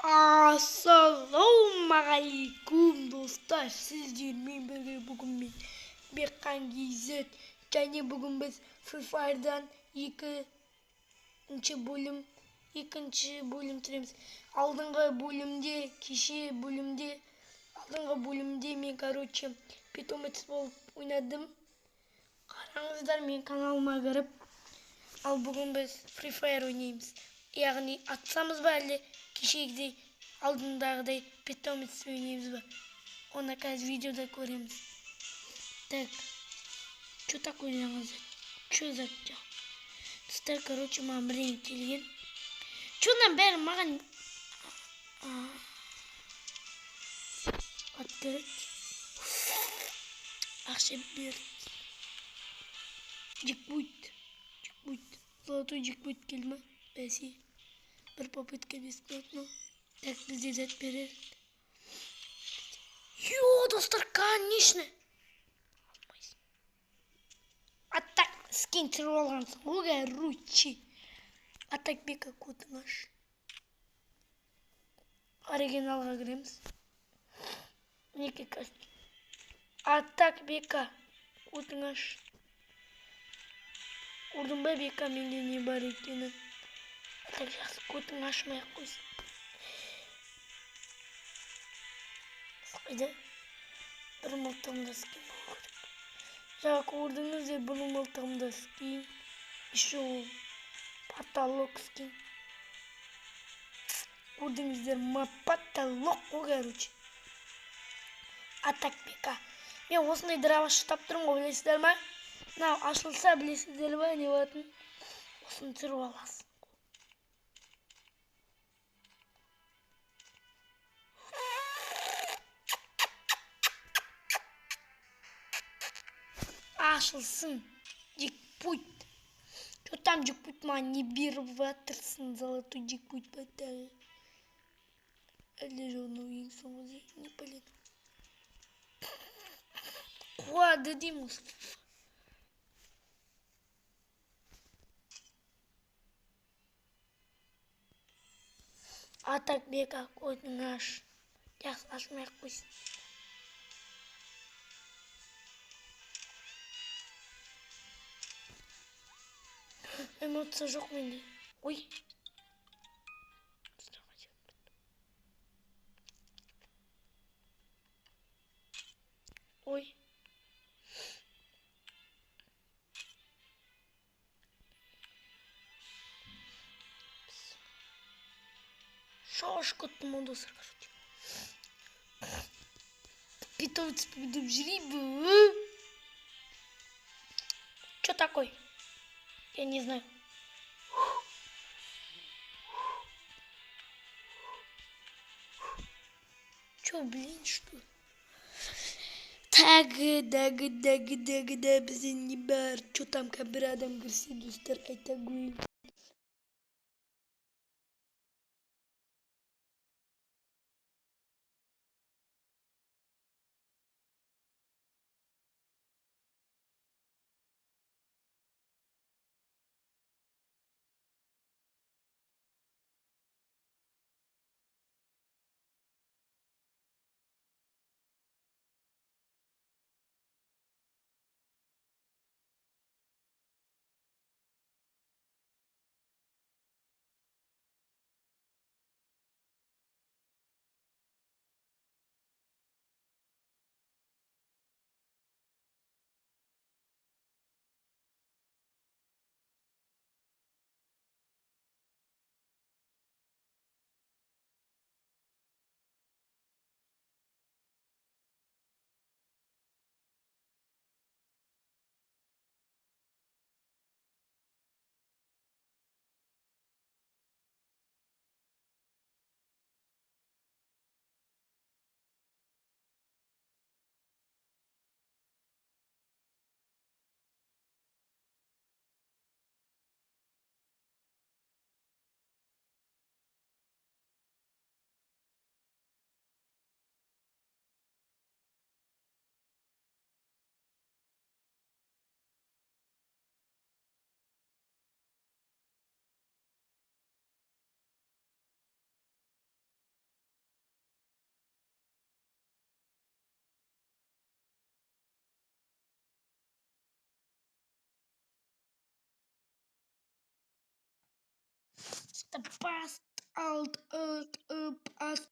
Assalamualaikum dostlar. Sizlerle birlikte bugün bir kangiz және bugün biz Free Fire'dan ikinci bölüm türemiz. Aldığınғы bölümde men питомец болып oynadım. Қараңыздар мен kanalıma кіріп. Al bugün biz Free Fire oynayımız. Yani atsamız ба әлде кешегідей алдындағыдай питомец ойнаймыз ба? Оны қазір видеода көреміз. Так. Что такое жаңағы? Что за жақ? Достар, короче, маған бірдеңе келген. Чодан бәрі маған открыть. Ақша берді. Джекпот. Золотой джекпот келді ма? Бәсе. Бір попытка бесплатно. Так, бізде зат береді. Йо, достар, конечно. А так, скин тірвалғансың. Оға, ручи. А так, бека кодың аш. Оригиналға кіреміз. Неке костюм. А так, бека кодың аш. Ұрдың ба бека менде не бар екенін? А так, жақсы кодың ашмай-ақ қойсын. Қайда? Бір мылтығымда скин болу керек. Жаңа көрдіңіздер, бұл мылтығымда скин. Еще потолок скин. Көрдіңіздер, потолок қой, короче. А так бека. Мен осындай драма шыштап тұрмын ғой, білесіздер ма? Мынау ашылса білесіздер ма, не болатын? Осыны түсіріп аласың. Ашылсын. Джекпот. Что там джекпот маған не беріп жатырсың? Золотой джекпот батағы. Әлде жоғын ең соңғы не полет. Қуады дейміз. А так бека қойдың аш. Жақсы ашмай-ақ қойсын. Эмоция жоқ менде. Ой. Ой. Шашка тұман достар, короче. Питомец победим жрибы. Что такое? Я не знаю. Чё, блин, что? Тағы бізден не бар? Чё там бір адам кірсе, достар, айта қойын. The past alt up as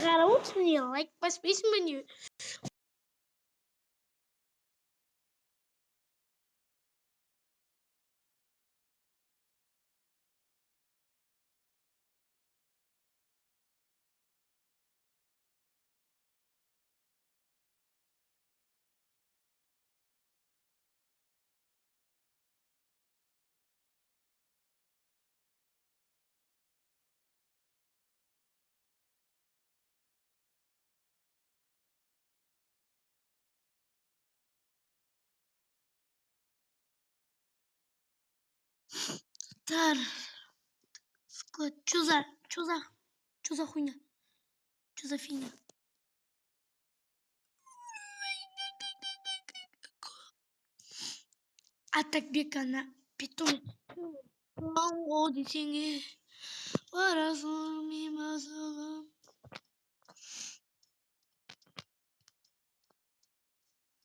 қарап отырсың не лайк баспайсың ба не? Тар. Склад. Чё за хуйня? Чё за фигня? Атакбек ана питомец. О десеңе. Барасың мен басылым.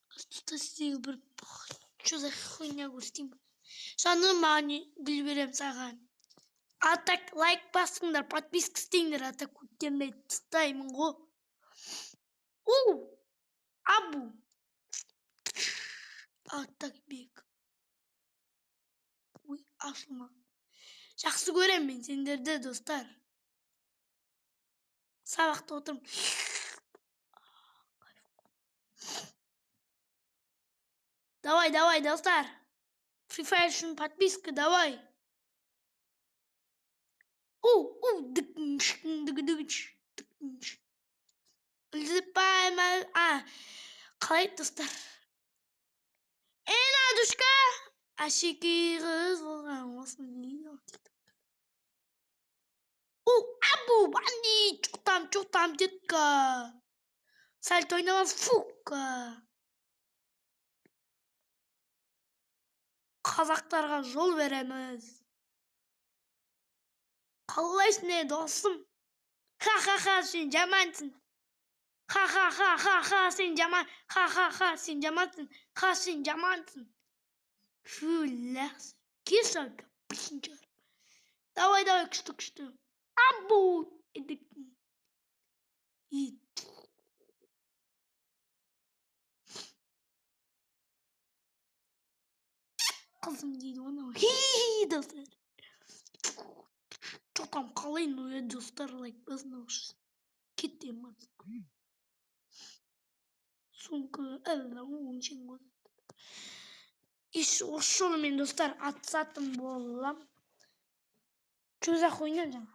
Что сіздегі бір чё за хуйня көрсетейін ба? Саны маған гүл берем саған. Атак лайк басыңдар, подписка істеңдер, атак көтермей тастаймын ғой. Абу. Атакбек. Ой, ашылма. Жақсы көрем мен сендерді, достар. Сабақта отырмын. Давай, достар. Free Fire үшін подписка, давай. Қалай достар? Душка. Ашеки қыз болған осы не? Абу, бандит. Чухтам, детка. Сальто ойнама, фука. Қазақтарға жол береміз. Қалайсың не досым? Ха, сен жамансың. Ха, сен жаман. Ха, сен жамансың. Сен жамансың. Фулляс. Кесарка, пишінчар. Давай, күшті. Абу. Қызым дейді оны. Достар. Чоқам қалайын ой достар лайк басына ұшсын. Кетем аз. Сумка әлі оңшен қойды. Осы жолымен достар атсатым болам. Чё за хуйня жаңа?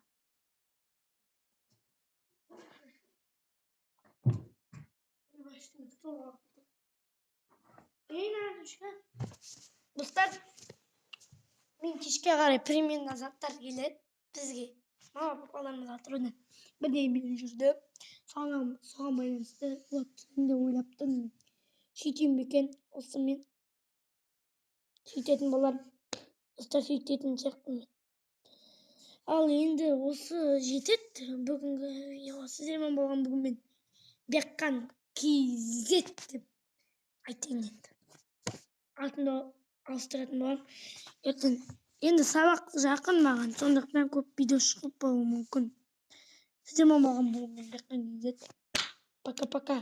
Достар, мен кешке қарай примерно заттар келеді бізге. Мама папаларымыз атыраудан бірдеңемен жүрді. Соған байланысты мен де ойлаптым. Сөйтейін бекен осымен. Сөйтетін болар. Достар сөйтетін сияқтымын. Ал енді осы жетеді бүгінгі видео. Сіздермен болған бүгін мен Бекқан KZ деп айтайын енді. Алтында ауыстыратын болам. Енді сабақ жақын маған, сондықтан көп видео шығып болуы мүмкін. Сіздермен болған бүгін мен Бекқан KZ. Пока-пока.